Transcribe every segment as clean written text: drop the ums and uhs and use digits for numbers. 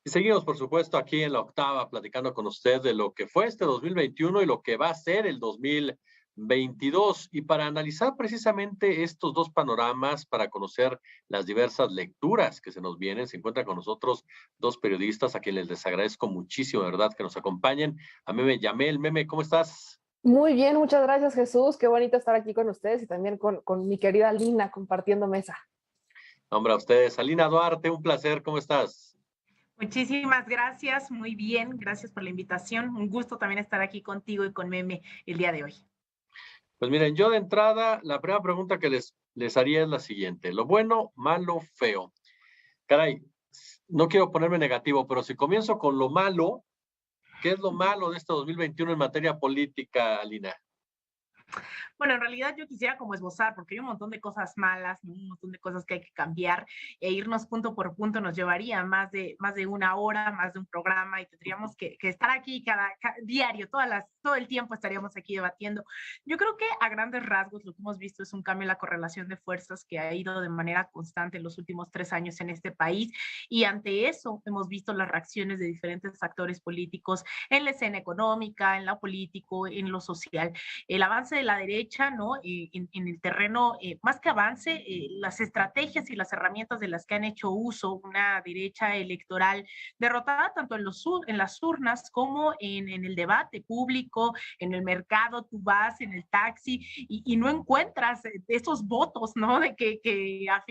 Y seguimos, por supuesto, aquí en La Octava, platicando con usted de lo que fue este 2021 y lo que va a ser el 2022. Y para analizar precisamente estos dos panoramas, para conocer las diversas lecturas que se nos vienen, se encuentran con nosotros dos periodistas a quienes les agradezco muchísimo, de verdad, que nos acompañen. A Meme Yamel. Meme, ¿cómo estás? Muy bien, muchas gracias, Jesús. Qué bonito estar aquí con ustedes y también con mi querida Lina compartiendo mesa. Hombre, a ustedes. Alina Duarte, un placer, ¿cómo estás? Muchísimas gracias, muy bien, gracias por la invitación. Un gusto también estar aquí contigo y con Meme el día de hoy. Pues miren, yo de entrada, la primera pregunta que les haría es la siguiente. Lo bueno, malo, feo. Caray, no quiero ponerme negativo, pero si comienzo con lo malo, ¿qué es lo malo de este 2021 en materia política, Alina? Bueno, en realidad yo quisiera como esbozar, porque hay un montón de cosas malas, ¿no? Un montón de cosas que hay que cambiar, e irnos punto por punto nos llevaría más de una hora, más de un programa, y tendríamos que estar aquí diario, todo el tiempo estaríamos aquí debatiendo. Yo creo que a grandes rasgos lo que hemos visto es un cambio en la correlación de fuerzas que ha ido de manera constante en los últimos 3 años en este país, y ante eso hemos visto las reacciones de diferentes actores políticos en la escena económica, en lo político, en lo social. El avance de la derecha, ¿no? En el terreno, más que avance, las estrategias y las herramientas de las que han hecho uso una derecha electoral derrotada tanto en las urnas como en el debate público, en el mercado, tú vas en el taxi y no encuentras esos votos, ¿no? Que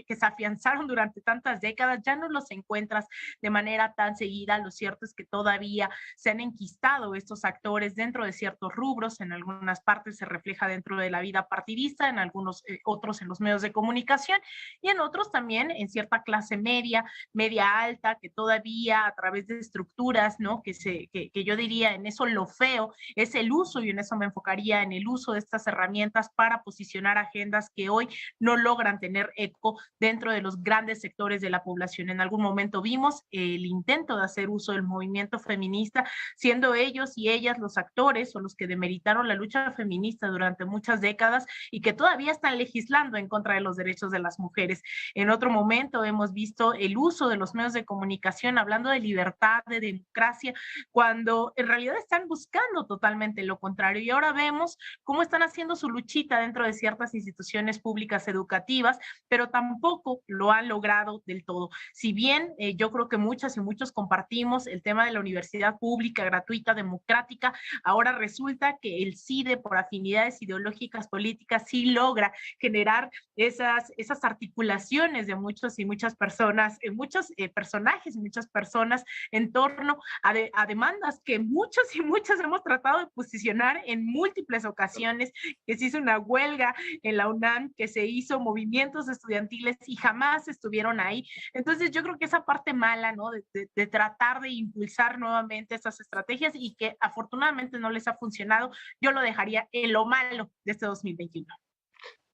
se afianzaron durante tantas décadas, ya no los encuentras de manera tan seguida. Lo cierto es que todavía se han enquistado estos actores dentro de ciertos rubros, en algunas partes se refleja dentro de la vida partidista, en algunos otros en los medios de comunicación y en otros también en cierta clase media, media alta, que todavía a través de estructuras, ¿no? Que yo diría en eso lo feo es el uso, y en eso me enfocaría, en el uso de estas herramientas para posicionar agendas que hoy no logran tener eco dentro de los grandes sectores de la población. En algún momento vimos el intento de hacer uso del movimiento feminista, siendo ellos y ellas los actores o los que demeritaron la lucha feminista durante muchas décadas y que todavía están legislando en contra de los derechos de las mujeres. En otro momento hemos visto el uso de los medios de comunicación hablando de libertad, de democracia, cuando en realidad están buscando totalmente lo contrario. Y ahora vemos cómo están haciendo su luchita dentro de ciertas instituciones públicas educativas, pero tampoco lo han logrado del todo. Si bien yo creo que muchas y muchos compartimos el tema de la universidad pública, gratuita, democrática, ahora resulta que el CIDE, por afinidades ideológicas políticas, sí logra generar esas articulaciones de muchos y muchas personas, muchos personajes, muchas personas en torno a demandas que muchos y muchas hemos tratado de posicionar en múltiples ocasiones, que se hizo una huelga en la UNAM, que se hizo movimientos estudiantiles y jamás estuvieron ahí. Entonces yo creo que esa parte mala, ¿no? De tratar de impulsar nuevamente estas estrategias y que afortunadamente no les ha funcionado, yo lo dejaría en lo malo de este 2021.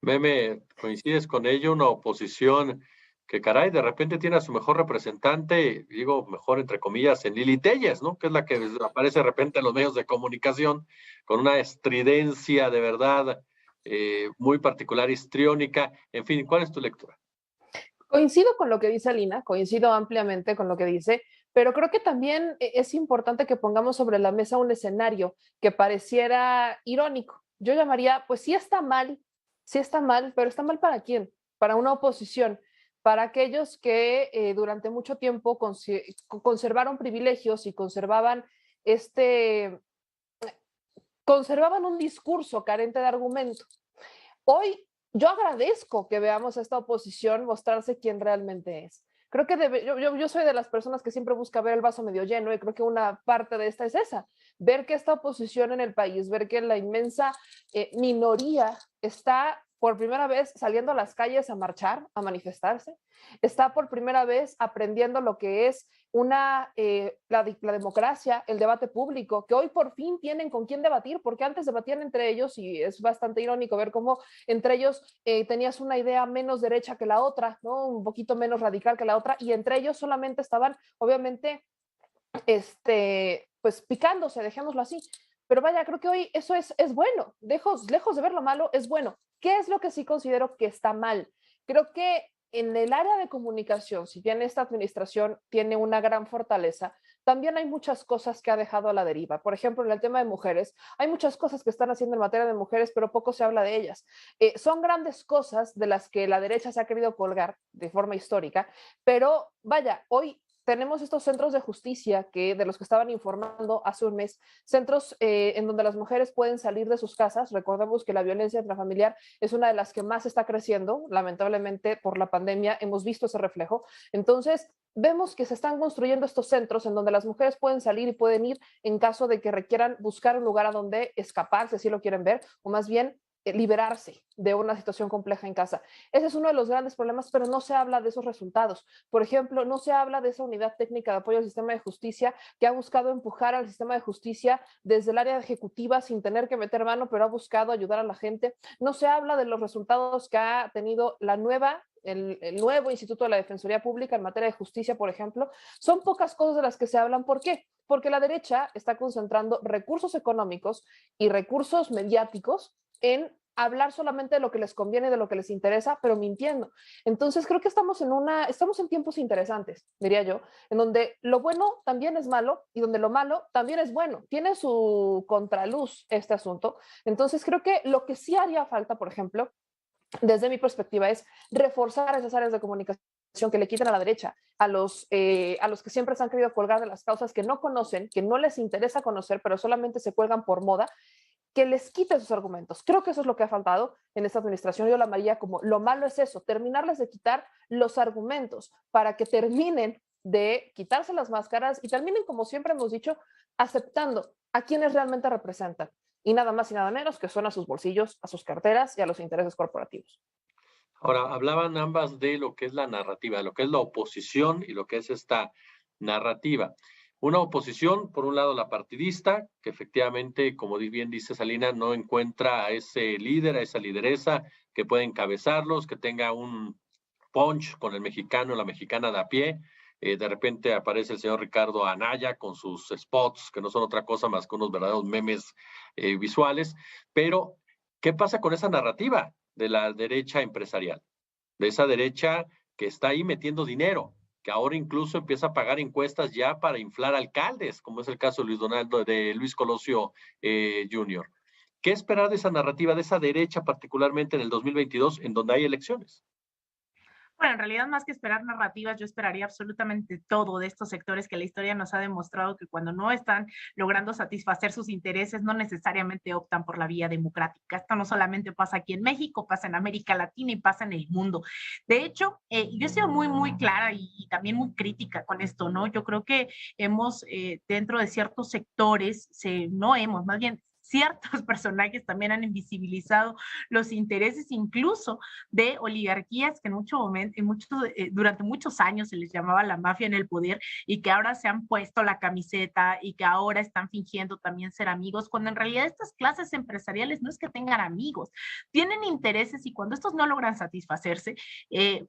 Meme, ¿coincides con ello? Una oposición que, caray, de repente tiene a su mejor representante, digo mejor entre comillas, en Lili Telles, ¿no? Que es la que aparece de repente en los medios de comunicación con una estridencia de verdad muy particular, histriónica. En fin, ¿cuál es tu lectura? Coincido con lo que dice Lina, coincido ampliamente con lo que dice, pero creo que también es importante que pongamos sobre la mesa un escenario que pareciera irónico. Yo llamaría, pues sí está mal, pero ¿está mal para quién? Para una oposición, para aquellos que durante mucho tiempo conservaron privilegios y este, conservaban un discurso carente de argumento. Hoy yo agradezco que veamos a esta oposición mostrarse quién realmente es. Creo que yo soy de las personas que siempre busca ver el vaso medio lleno, y creo que una parte de esta es esa, ver que esta oposición en el país, ver que la inmensa minoría está por primera vez saliendo a las calles a marchar, a manifestarse, está por primera vez aprendiendo lo que es la democracia, el debate público, que hoy por fin tienen con quién debatir, porque antes debatían entre ellos y es bastante irónico ver cómo entre ellos tenías una idea menos derecha que la otra, ¿no? Un poquito menos radical que la otra, y entre ellos solamente estaban, obviamente, pues picándose, dejémoslo así. Pero vaya, creo que hoy eso es bueno, lejos de ver lo malo, es bueno. ¿Qué es lo que sí considero que está mal? Creo que en el área de comunicación, si bien esta administración tiene una gran fortaleza, también hay muchas cosas que ha dejado a la deriva. Por ejemplo, en el tema de mujeres, hay muchas cosas que están haciendo en materia de mujeres, pero poco se habla de ellas. Son grandes cosas de las que la derecha se ha querido colgar de forma histórica, pero vaya, hoy tenemos estos centros de justicia de los que estaban informando hace un mes, centros en donde las mujeres pueden salir de sus casas. Recordemos que la violencia intrafamiliar es una de las que más está creciendo, lamentablemente por la pandemia hemos visto ese reflejo. Entonces, vemos que se están construyendo estos centros en donde las mujeres pueden salir y pueden ir en caso de que requieran buscar un lugar a donde escapar, si así lo quieren ver, o más bien liberarse de una situación compleja en casa. Ese es uno de los grandes problemas, pero no se habla de esos resultados. Por ejemplo, no se habla de esa unidad técnica de apoyo al sistema de justicia que ha buscado empujar al sistema de justicia desde el área ejecutiva sin tener que meter mano, pero ha buscado ayudar a la gente. No se habla de los resultados que ha tenido el nuevo Instituto de la Defensoría Pública en materia de justicia, por ejemplo. Son pocas cosas de las que se hablan. ¿Por qué? Porque la derecha está concentrando recursos económicos y recursos mediáticos en hablar solamente de lo que les conviene, de lo que les interesa, pero mintiendo. Entonces creo que estamos en tiempos interesantes, diría yo, en donde lo bueno también es malo y donde lo malo también es bueno. Tiene su contraluz este asunto. Entonces creo que lo que sí haría falta, por ejemplo, desde mi perspectiva, es reforzar esas áreas de comunicación que le quitan a la derecha, a los que siempre se han querido colgar de las causas que no conocen, que no les interesa conocer, pero solamente se cuelgan por moda, que les quite sus argumentos. Creo que eso es lo que ha faltado en esta administración. Yo la llamaría como lo malo es eso, terminarles de quitar los argumentos para que terminen de quitarse las máscaras y terminen, como siempre hemos dicho, aceptando a quienes realmente representan y nada más y nada menos que son a sus bolsillos, a sus carteras y a los intereses corporativos. Ahora, hablaban ambas de lo que es la narrativa, lo que es la oposición y lo que es esta narrativa. Una oposición, por un lado, la partidista, que efectivamente, como bien dice Salina, no encuentra a ese líder, a esa lideresa que pueda encabezarlos, que tenga un punch con el mexicano, la mexicana de a pie. De repente aparece el señor Ricardo Anaya con sus spots, que no son otra cosa más que unos verdaderos memes visuales. Pero, ¿qué pasa con esa narrativa de la derecha empresarial? De esa derecha que está ahí metiendo dinero, que ahora incluso empieza a pagar encuestas ya para inflar alcaldes, como es el caso de Luis Colosio Jr. ¿Qué esperar de esa narrativa, de esa derecha, particularmente en el 2022, en donde hay elecciones? Bueno, en realidad más que esperar narrativas, yo esperaría absolutamente todo de estos sectores que la historia nos ha demostrado que cuando no están logrando satisfacer sus intereses, no necesariamente optan por la vía democrática. Esto no solamente pasa aquí en México, pasa en América Latina y pasa en el mundo. De hecho, yo he sido muy clara y también muy crítica con esto, ¿no? Yo creo que hemos, dentro de ciertos sectores, más bien, ciertos personajes también han invisibilizado los intereses incluso de oligarquías que durante muchos años se les llamaba la mafia en el poder y que ahora se han puesto la camiseta y que ahora están fingiendo también ser amigos, cuando en realidad estas clases empresariales no es que tengan amigos, tienen intereses y cuando estos no logran satisfacerse,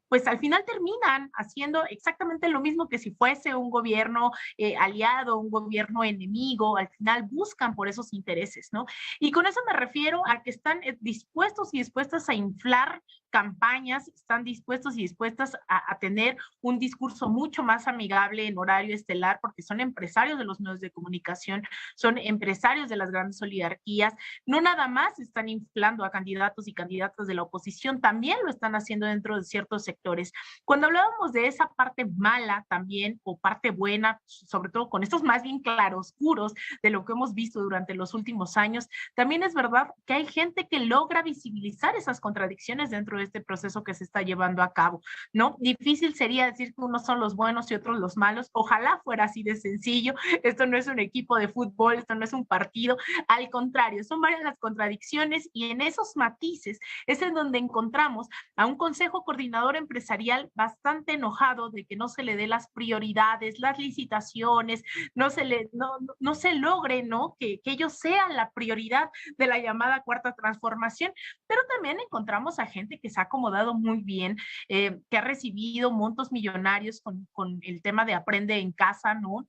pues al final terminan haciendo exactamente lo mismo que si fuese un gobierno aliado, un gobierno enemigo, al final buscan por esos intereses, ¿no? Y con eso me refiero a que están dispuestos y dispuestas a inflar campañas, están dispuestos y dispuestas a tener un discurso mucho más amigable en horario estelar, porque son empresarios de los medios de comunicación, son empresarios de las grandes oligarquías, no nada más están inflando a candidatos y candidatas de la oposición, también lo están haciendo dentro de ciertos sectores. Cuando hablábamos de esa parte mala también, o parte buena, sobre todo con estos más bien claroscuros de lo que hemos visto durante los últimos años, también es verdad que hay gente que logra visibilizar esas contradicciones dentro de este proceso que se está llevando a cabo, ¿no? Difícil sería decir que unos son los buenos y otros los malos. Ojalá fuera así de sencillo. Esto no es un equipo de fútbol, esto no es un partido. Al contrario, son varias las contradicciones y en esos matices es en donde encontramos a un consejo coordinador empresarial bastante enojado de que no se le dé las prioridades, las licitaciones, no se logre, ¿no? Que ellos sean la prioridad de la llamada cuarta transformación, pero también encontramos a gente que se ha acomodado muy bien, que ha recibido montos millonarios con el tema de aprende en casa, ¿no?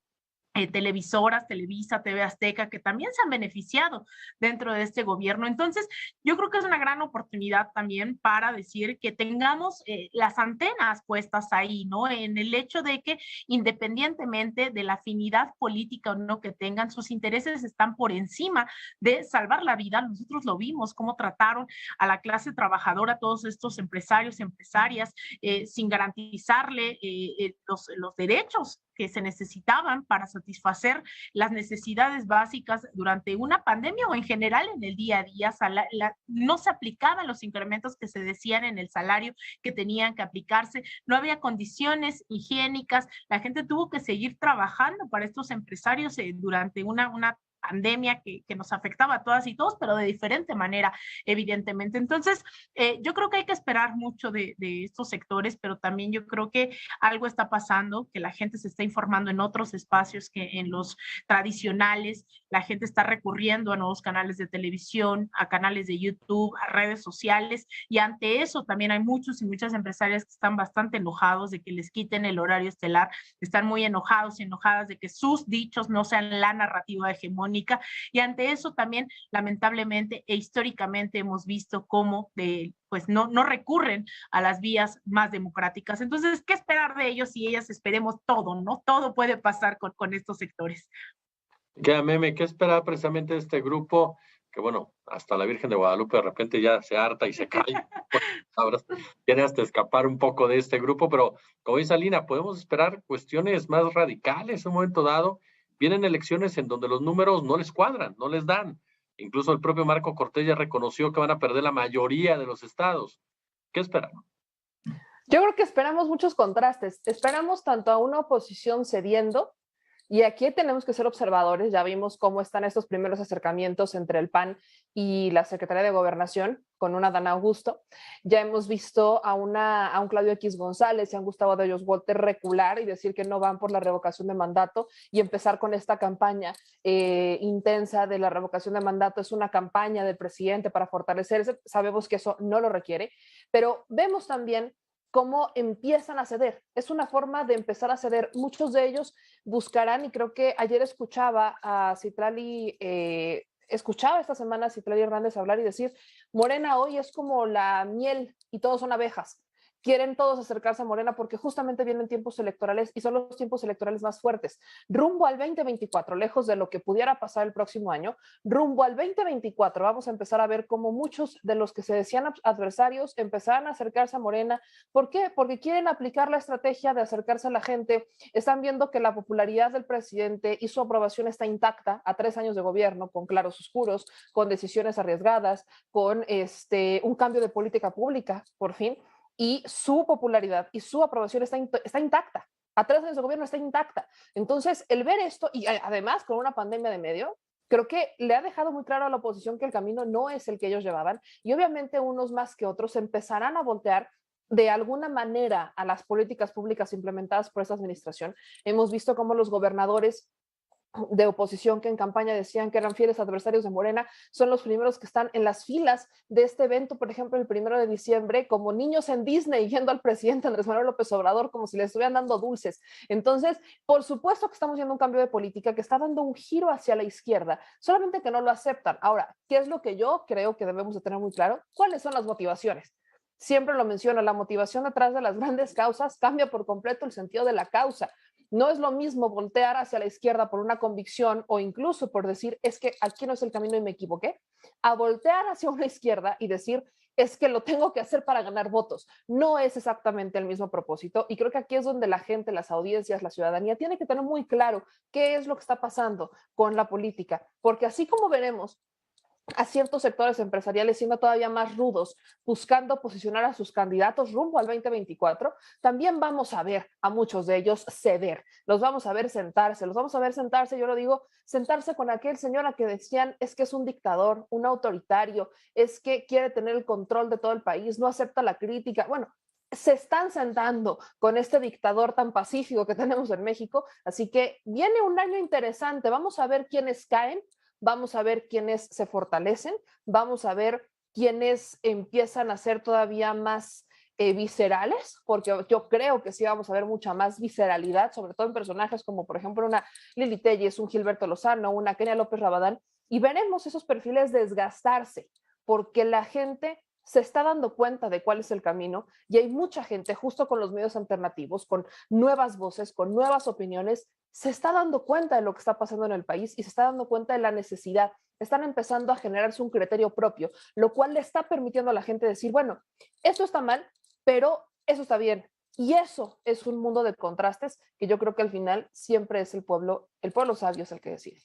televisoras, Televisa, TV Azteca, que también se han beneficiado dentro de este gobierno. Entonces, yo creo que es una gran oportunidad también para decir que tengamos las antenas puestas ahí, ¿no? En el hecho de que independientemente de la afinidad política o no que tengan, sus intereses están por encima de salvar la vida. Nosotros lo vimos, cómo trataron a la clase trabajadora, todos estos empresarios, empresarias, sin garantizarle los derechos que se necesitaban para satisfacer las necesidades básicas durante una pandemia o en general en el día a día. No se aplicaban los incrementos que se decían en el salario que tenían que aplicarse, no había condiciones higiénicas, la gente tuvo que seguir trabajando para estos empresarios durante una pandemia que nos afectaba a todas y todos, pero de diferente manera, evidentemente. Entonces, yo creo que hay que esperar mucho de estos sectores, pero también yo creo que algo está pasando, que la gente se está informando en otros espacios que en los tradicionales, la gente está recurriendo a nuevos canales de televisión, a canales de YouTube, a redes sociales, y ante eso también hay muchos y muchas empresarias que están bastante enojados de que les quiten el horario estelar, están muy enojados y enojadas de que sus dichos no sean la narrativa hegemónica. Y ante eso también, lamentablemente e históricamente, hemos visto cómo pues no recurren a las vías más democráticas. Entonces, ¿qué esperar de ellos y ellas? Esperemos todo, ¿no? Todo puede pasar con estos sectores. Meme, ¿qué esperar precisamente de este grupo? Que bueno, hasta la Virgen de Guadalupe de repente ya se harta y se cae. Quiere hasta escapar un poco de este grupo, pero como dice Alina, podemos esperar cuestiones más radicales en un momento dado. Vienen elecciones en donde los números no les cuadran, no les dan. Incluso el propio Marco Cortés ya reconoció que van a perder la mayoría de los estados. ¿Qué esperan? Yo creo que esperamos muchos contrastes. Esperamos tanto a una oposición cediendo, y aquí tenemos que ser observadores. Ya vimos cómo están estos primeros acercamientos entre el PAN y la Secretaría de Gobernación con una Adán Augusto. Ya hemos visto a un Claudio X González y a un Gustavo de Hoyos Walter recular y decir que no van por la revocación de mandato y empezar con esta campaña intensa de la revocación de mandato. Es una campaña del presidente para fortalecerse. Sabemos que eso no lo requiere, pero vemos también cómo empiezan a ceder. Es una forma de empezar a ceder. Muchos de ellos buscarán, y creo que ayer escuchaba a Citlali, escuchaba esta semana a Citlali Hernández hablar y decir, Morena hoy es como la miel y todos son abejas. Quieren todos acercarse a Morena porque justamente vienen tiempos electorales y son los tiempos electorales más fuertes. Rumbo al 2024, lejos de lo que pudiera pasar el próximo año, rumbo al 2024 vamos a empezar a ver cómo muchos de los que se decían adversarios empezarán a acercarse a Morena. ¿Por qué? Porque quieren aplicar la estrategia de acercarse a la gente. Están viendo que la popularidad del presidente y su aprobación está intacta a 3 años de gobierno, con claros oscuros, con decisiones arriesgadas, con un cambio de política pública, por fin. Y su popularidad y su aprobación está intacta. A 3 años de gobierno está intacta. Entonces, el ver esto, y además con una pandemia de medio, creo que le ha dejado muy claro a la oposición que el camino no es el que ellos llevaban, y obviamente unos más que otros empezarán a voltear de alguna manera a las políticas públicas implementadas por esta administración. Hemos visto cómo los gobernadores de oposición que en campaña decían que eran fieles adversarios de Morena, son los primeros que están en las filas de este evento, por ejemplo, el 1 de diciembre, como niños en Disney, yendo al presidente Andrés Manuel López Obrador como si le estuvieran dando dulces. Entonces, por supuesto que estamos viendo un cambio de política que está dando un giro hacia la izquierda, solamente que no lo aceptan. Ahora, ¿qué es lo que yo creo que debemos de tener muy claro? ¿Cuáles son las motivaciones? Siempre lo menciono, la motivación detrás de las grandes causas cambia por completo el sentido de la causa. No es lo mismo voltear hacia la izquierda por una convicción o incluso por decir, es que aquí no es el camino y me equivoqué, a voltear hacia una izquierda y decir, es que lo tengo que hacer para ganar votos. No es exactamente el mismo propósito, y creo que aquí es donde la gente, las audiencias, la ciudadanía tiene que tener muy claro qué es lo que está pasando con la política, porque así como veremos a ciertos sectores empresariales siendo todavía más rudos, buscando posicionar a sus candidatos rumbo al 2024, también vamos a ver a muchos de ellos ceder, los vamos a ver sentarse, yo lo digo, sentarse con aquel señor a que decían es que es un dictador, un autoritario, es que quiere tener el control de todo el país, no acepta la crítica. Bueno, se están sentando con este dictador tan pacífico que tenemos en México, así que viene un año interesante, vamos a ver quiénes caen, vamos a ver quiénes se fortalecen, vamos a ver quiénes empiezan a ser todavía más viscerales, porque yo creo que sí vamos a ver mucha más visceralidad, sobre todo en personajes como por ejemplo una Lili Telles, un Gilberto Lozano, una Kenia López Rabadán, y veremos esos perfiles desgastarse, porque la gente se está dando cuenta de cuál es el camino y hay mucha gente justo con los medios alternativos, con nuevas voces, con nuevas opiniones, se está dando cuenta de lo que está pasando en el país y se está dando cuenta de la necesidad. Están empezando a generarse un criterio propio, lo cual le está permitiendo a la gente decir, bueno, esto está mal, pero eso está bien. Y eso es un mundo de contrastes que yo creo que al final siempre es el pueblo sabio es el que decide.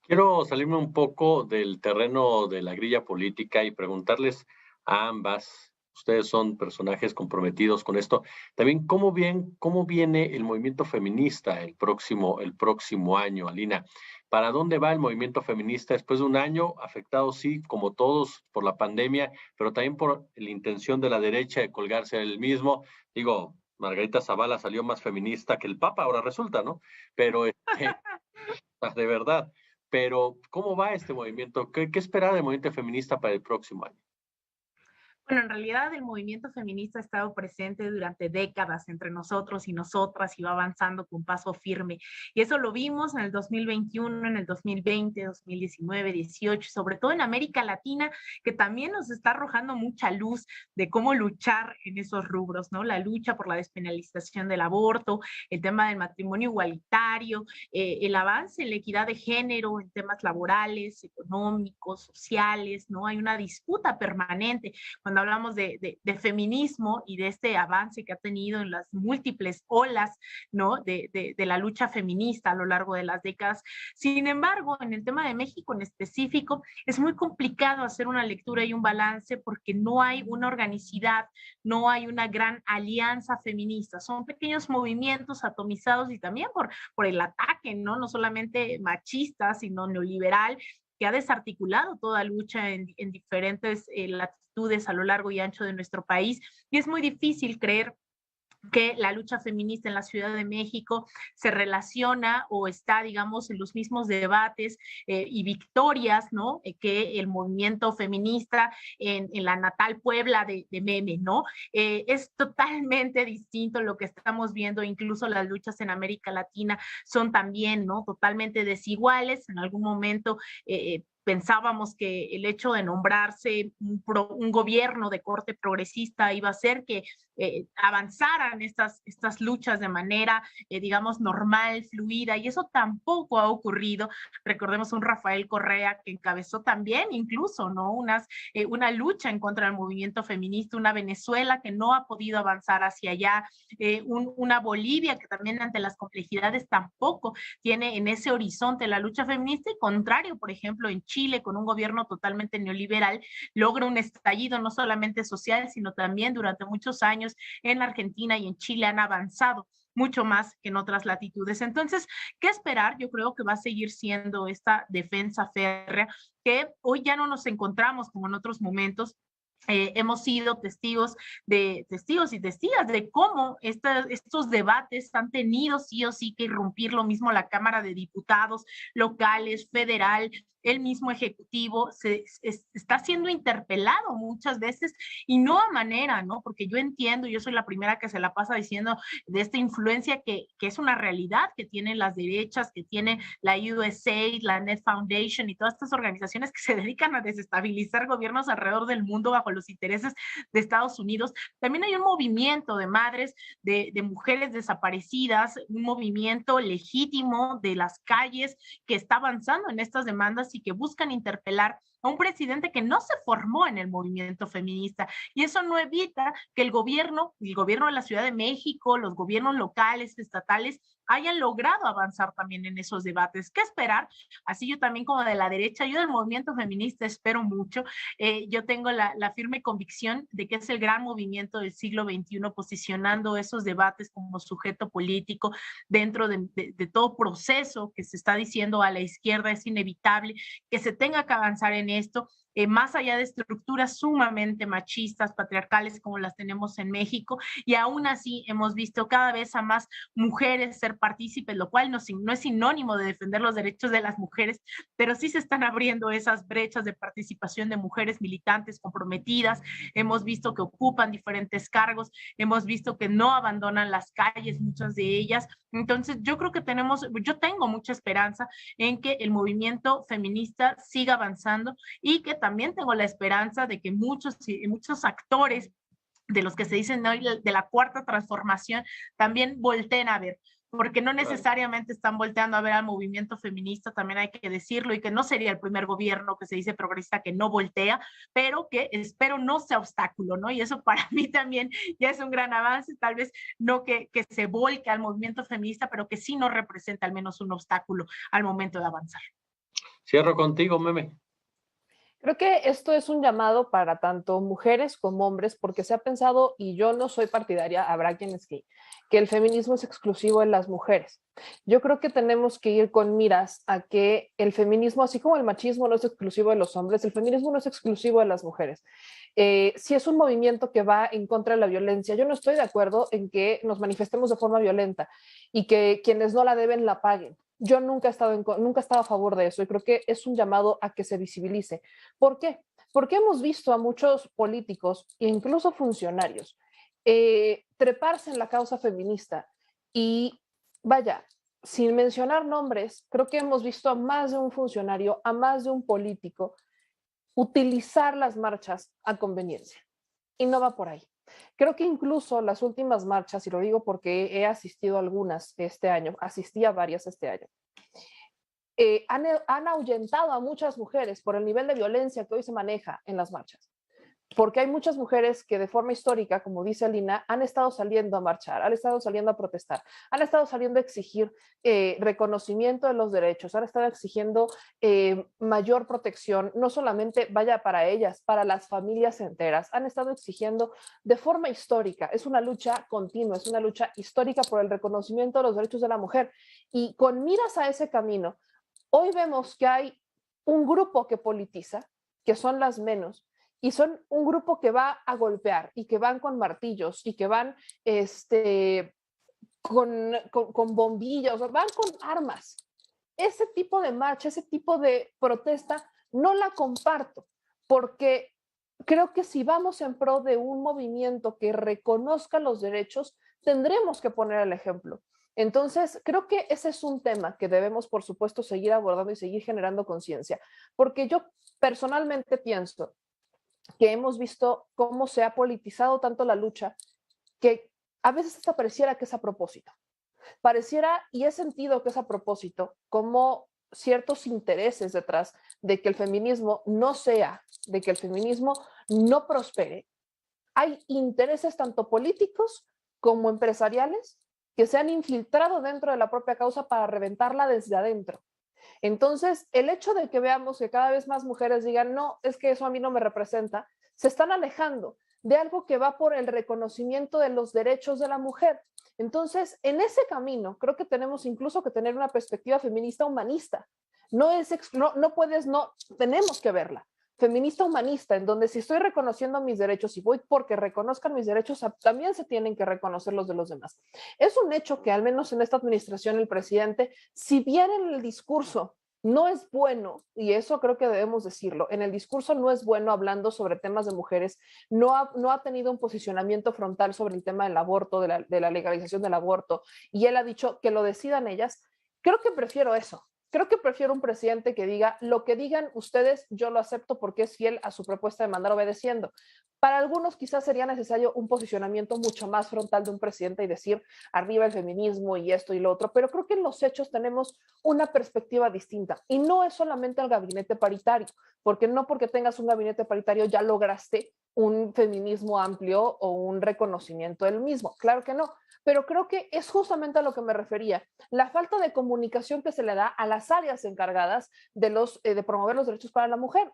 Quiero salirme un poco del terreno de la grilla política y preguntarles a ambas, ustedes son personajes comprometidos con esto, también cómo viene el movimiento feminista el próximo año, Alina. ¿Para dónde va el movimiento feminista después de un año afectado, sí, como todos, por la pandemia, pero también por la intención de la derecha de colgarse el mismo? Digo, Margarita Zavala salió más feminista que el Papa, ahora resulta, ¿no? Pero de verdad. Pero, ¿cómo va este movimiento? ¿Qué esperar del movimiento feminista para el próximo año? Bueno, en realidad el movimiento feminista ha estado presente durante décadas entre nosotros y nosotras y va avanzando con paso firme. Y eso lo vimos en el 2021, en el 2020, 2019, 18, sobre todo en América Latina, que también nos está arrojando mucha luz de cómo luchar en esos rubros, ¿no? La lucha por la despenalización del aborto, el tema del matrimonio igualitario, el avance en la equidad de género, en temas laborales, económicos, sociales, ¿no? Hay una disputa permanente. Cuando hablamos de feminismo y de este avance que ha tenido en las múltiples olas, ¿no? de la lucha feminista a lo largo de las décadas. Sin embargo, en el tema de México en específico, es muy complicado hacer una lectura y un balance porque no hay una organicidad, no hay una gran alianza feminista. Son pequeños movimientos atomizados y también por el ataque, ¿no? No solamente machista, sino neoliberal, que ha desarticulado toda lucha en diferentes latitudes a lo largo y ancho de nuestro país. Y es muy difícil creer que la lucha feminista en la Ciudad de México se relaciona o está, digamos, en los mismos debates y victorias, ¿no? Que el movimiento feminista en la natal Puebla de Meme, ¿no? Es totalmente distinto lo que estamos viendo, incluso las luchas en América Latina son también, ¿no? Totalmente desiguales. En algún momento pensábamos que el hecho de nombrarse un gobierno de corte progresista iba a hacer que avanzaran estas luchas de manera, digamos, normal, fluida, y eso tampoco ha ocurrido. Recordemos un Rafael Correa que encabezó también incluso, ¿no? Una lucha en contra del movimiento feminista, una Venezuela que no ha podido avanzar hacia allá, una Bolivia que también ante las complejidades tampoco tiene en ese horizonte la lucha feminista, y contrario, por ejemplo, en Chile, con un gobierno totalmente neoliberal, logra un estallido no solamente social, sino también durante muchos años en Argentina y en Chile han avanzado mucho más que en otras latitudes. Entonces, ¿qué esperar? Yo creo que va a seguir siendo esta defensa férrea, que hoy ya no nos encontramos como en otros momentos. Hemos sido testigos y testigas de cómo estos debates han tenido sí o sí que irrumpir, lo mismo la Cámara de Diputados locales, federal, el mismo Ejecutivo está siendo interpelado muchas veces y no a manera, ¿no? Porque yo entiendo, yo soy la primera que se la pasa diciendo de esta influencia que es una realidad que tienen las derechas, que tiene la USAID, la Net Foundation y todas estas organizaciones que se dedican a desestabilizar gobiernos alrededor del mundo bajo los intereses de Estados Unidos. También hay un movimiento de madres, de mujeres desaparecidas, un movimiento legítimo de las calles que está avanzando en estas demandas y que buscan interpelar a un presidente que no se formó en el movimiento feminista. Y eso no evita que el gobierno de la Ciudad de México, los gobiernos locales, estatales, hayan logrado avanzar también en esos debates. ¿Qué esperar? Así yo también como de la derecha, yo del movimiento feminista espero mucho. Yo tengo la firme convicción de que es el gran movimiento del siglo XXI posicionando esos debates como sujeto político dentro de todo proceso que se está diciendo a la izquierda es inevitable que se tenga que avanzar en esto. más allá de estructuras sumamente machistas, patriarcales como las tenemos en México, y aún así hemos visto cada vez a más mujeres ser partícipes, lo cual no es sinónimo de defender los derechos de las mujeres, pero sí se están abriendo esas brechas de participación de mujeres militantes comprometidas. Hemos visto que ocupan diferentes cargos, hemos visto que no abandonan las calles, muchas de ellas. Entonces yo creo que yo tengo mucha esperanza en que el movimiento feminista siga avanzando, y que también tengo la esperanza de que muchos actores de los que se dicen hoy de la cuarta transformación también volteen a ver, porque no necesariamente están volteando a ver al movimiento feminista, también hay que decirlo, y que no sería el primer gobierno que se dice progresista que no voltea, pero que espero no sea obstáculo, ¿no? Y eso para mí también ya es un gran avance, tal vez no que se volque al movimiento feminista, pero que sí no representa al menos un obstáculo al momento de avanzar. Cierro contigo, Meme. Creo que esto es un llamado para tanto mujeres como hombres, porque se ha pensado, y yo no soy partidaria, habrá quienes que el feminismo es exclusivo de las mujeres. Yo creo que tenemos que ir con miras a que el feminismo, así como el machismo no es exclusivo de los hombres, el feminismo no es exclusivo de las mujeres. Si es un movimiento que va en contra de la violencia, yo no estoy de acuerdo en que nos manifestemos de forma violenta y que quienes no la deben la paguen. Yo nunca he estado a favor de eso, y creo que es un llamado a que se visibilice. ¿Por qué? Porque hemos visto a muchos políticos e incluso funcionarios treparse en la causa feminista, y vaya, sin mencionar nombres, creo que hemos visto a más de un funcionario, a más de un político utilizar las marchas a conveniencia, y no va por ahí. Creo que incluso las últimas marchas, y lo digo porque he asistido a algunas este año, asistí a varias este año, han ahuyentado a muchas mujeres por el nivel de violencia que hoy se maneja en las marchas. Porque hay muchas mujeres que de forma histórica, como dice Alina, han estado saliendo a marchar, han estado saliendo a protestar, han estado saliendo a exigir reconocimiento de los derechos, han estado exigiendo mayor protección, no solamente vaya para ellas, para las familias enteras, han estado exigiendo de forma histórica. Es una lucha continua, es una lucha histórica por el reconocimiento de los derechos de la mujer. Y con miras a ese camino, hoy vemos que hay un grupo que politiza, que son las menos, y son un grupo que va a golpear y que van con martillos y que van con bombillos, van con armas. Ese tipo de marcha, ese tipo de protesta, no la comparto, porque creo que si vamos en pro de un movimiento que reconozca los derechos, tendremos que poner el ejemplo. Entonces, creo que ese es un tema que debemos, por supuesto, seguir abordando y seguir generando conciencia, porque yo personalmente pienso que hemos visto cómo se ha politizado tanto la lucha que a veces hasta pareciera que es a propósito. Pareciera, y he sentido que es a propósito, como ciertos intereses detrás de que el feminismo no sea, de que el feminismo no prospere. Hay intereses tanto políticos como empresariales que se han infiltrado dentro de la propia causa para reventarla desde adentro. Entonces, el hecho de que veamos que cada vez más mujeres digan, no, es que eso a mí no me representa, se están alejando de algo que va por el reconocimiento de los derechos de la mujer. Entonces, en ese camino, creo que tenemos incluso que tener una perspectiva feminista humanista. Tenemos que verla. Feminista humanista, en donde si estoy reconociendo mis derechos y voy porque reconozcan mis derechos, también se tienen que reconocer los de los demás. Es un hecho que al menos en esta administración el presidente, si bien en el discurso no es bueno, y eso creo que debemos decirlo, en el discurso no es bueno hablando sobre temas de mujeres, no ha tenido un posicionamiento frontal sobre el tema del aborto, de la legalización del aborto, y él ha dicho que lo decidan ellas. Creo que prefiero eso. Creo que prefiero un presidente que diga, lo que digan ustedes, yo lo acepto porque es fiel a su propuesta de mandar obedeciendo. Para algunos quizás sería necesario un posicionamiento mucho más frontal de un presidente y decir, arriba el feminismo y esto y lo otro, pero creo que en los hechos tenemos una perspectiva distinta. Y no es solamente el gabinete paritario, porque no porque tengas un gabinete paritario ya lograste un feminismo amplio o un reconocimiento del mismo. Claro que no. Pero creo que es justamente a lo que me refería, la falta de comunicación que se le da a las áreas encargadas de promover los derechos para la mujer.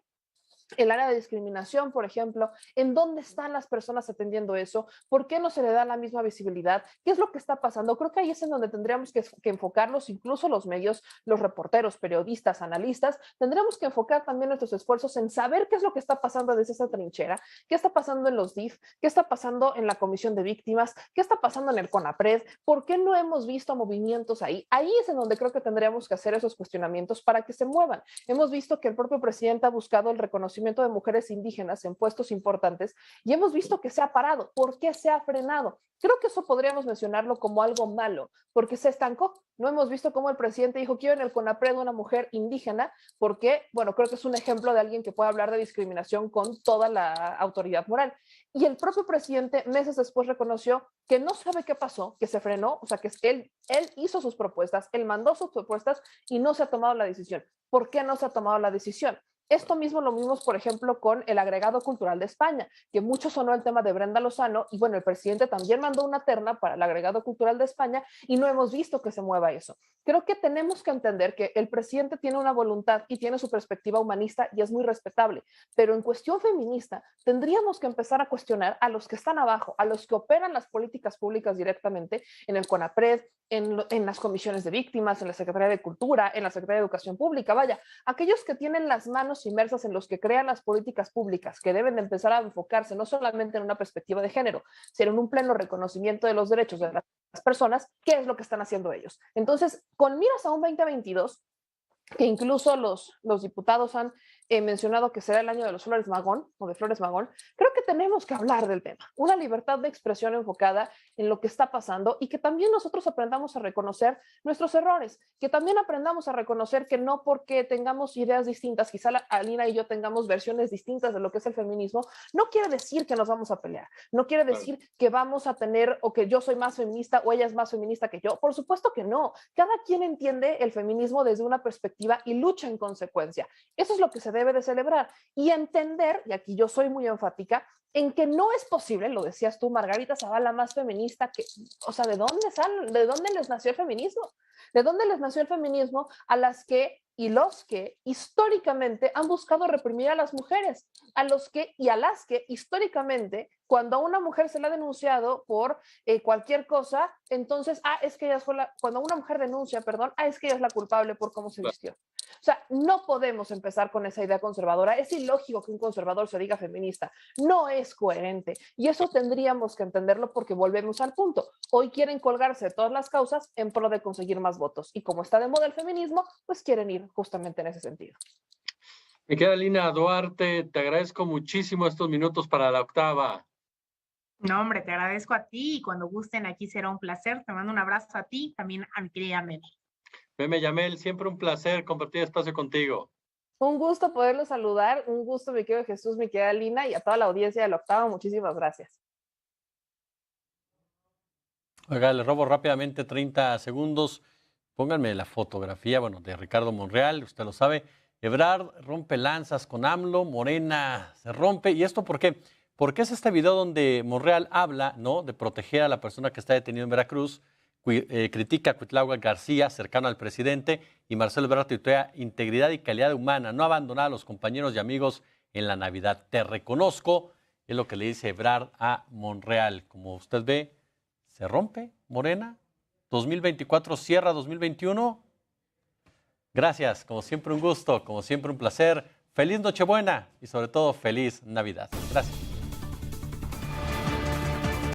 el área de discriminación, por ejemplo, ¿en dónde están las personas atendiendo eso? ¿Por qué no se le da la misma visibilidad? ¿Qué es lo que está pasando? Creo que ahí es en donde tendríamos que enfocarnos, incluso los medios, los reporteros, periodistas, analistas, tendríamos que enfocar también nuestros esfuerzos en saber qué es lo que está pasando desde esa trinchera, qué está pasando en los DIF, qué está pasando en la Comisión de Víctimas, qué está pasando en el CONAPRED, por qué no hemos visto movimientos ahí. Ahí es en donde creo que tendríamos que hacer esos cuestionamientos para que se muevan. Hemos visto que el propio presidente ha buscado el reconocimiento de mujeres indígenas en puestos importantes y hemos visto que se ha parado. ¿Por qué se ha frenado? Creo que eso podríamos mencionarlo como algo malo, porque se estancó. No hemos visto cómo el presidente dijo, quiero en el CONAPRED una mujer indígena, porque, bueno, creo que es un ejemplo de alguien que puede hablar de discriminación con toda la autoridad moral. Y el propio presidente meses después reconoció que no sabe qué pasó, que se frenó, o sea, que él hizo sus propuestas, él mandó sus propuestas y no se ha tomado la decisión. ¿Por qué no se ha tomado la decisión? Esto mismo lo vimos, por ejemplo, con el agregado cultural de España, que mucho sonó el tema de Brenda Lozano, y bueno, el presidente también mandó una terna para el agregado cultural de España y no hemos visto que se mueva eso. Creo que tenemos que entender que el presidente tiene una voluntad y tiene su perspectiva humanista y es muy respetable, pero en cuestión feminista tendríamos que empezar a cuestionar a los que están abajo, a los que operan las políticas públicas directamente en el CONAPRED, en las comisiones de víctimas, en la Secretaría de Cultura, en la Secretaría de Educación Pública, vaya, aquellos que tienen las manos inmersas en los que crean las políticas públicas, que deben de empezar a enfocarse no solamente en una perspectiva de género, sino en un pleno reconocimiento de los derechos de las personas, ¿qué es lo que están haciendo ellos? Entonces, con miras a un 2022, que incluso los diputados han mencionado que será el año de los Flores Magón o de Flores Magón, creo que tenemos que hablar del tema. Una libertad de expresión enfocada en lo que está pasando y que también nosotros aprendamos a reconocer nuestros errores, que también aprendamos a reconocer que no porque tengamos ideas distintas, quizá Alina y yo tengamos versiones distintas de lo que es el feminismo, no quiere decir que nos vamos a pelear, no quiere decir que vamos a tener o que yo soy más feminista o ella es más feminista que yo. Por supuesto que no. Cada quien entiende el feminismo desde una perspectiva y lucha en consecuencia. Eso es lo que se debe de celebrar y entender, y aquí yo soy muy enfática, en que no es posible, lo decías tú, Margarita Zavala, más feminista que, o sea, ¿de dónde les nació el feminismo? ¿De dónde les nació el feminismo a las que y los que históricamente han buscado reprimir a las mujeres, a los que y a las que históricamente, cuando a una mujer se le ha denunciado por cualquier cosa, entonces, es que ella fue cuando una mujer denuncia, perdón, es que ella es la culpable por cómo se vistió. O sea, no podemos empezar con esa idea conservadora. Es ilógico que un conservador se diga feminista. No es coherente. Y eso tendríamos que entenderlo porque volvemos al punto. Hoy quieren colgarse de todas las causas en pro de conseguir más votos. Y como está de moda el feminismo, pues quieren ir justamente en ese sentido. Mi querida Lina Duarte, te agradezco muchísimo estos minutos para la octava. No, hombre, te agradezco a ti y cuando gusten aquí será un placer. Te mando un abrazo a ti, también a mi querida Meme. Meme Yamel, siempre un placer compartir espacio contigo. Un gusto poderlo saludar, un gusto, mi querido Jesús, mi querida Lina, y a toda la audiencia de la octava, muchísimas gracias. Oiga, le robo rápidamente 30 segundos. Pónganme la fotografía, de Ricardo Monreal, usted lo sabe. Ebrard rompe lanzas con AMLO, Morena se rompe. ¿Y esto por qué? Porque es este video donde Monreal habla, ¿no?, de proteger a la persona que está detenida en Veracruz, critica a Cuitláhuac García, cercano al presidente, y Marcelo Ebrard tuitea integridad y calidad humana, no abandonar a los compañeros y amigos en la Navidad. Te reconozco, es lo que le dice Ebrard a Monreal. Como usted ve, se rompe Morena, 2024 cierra 2021. Gracias, como siempre un gusto, como siempre un placer. Feliz Nochebuena y sobre todo feliz Navidad. Gracias.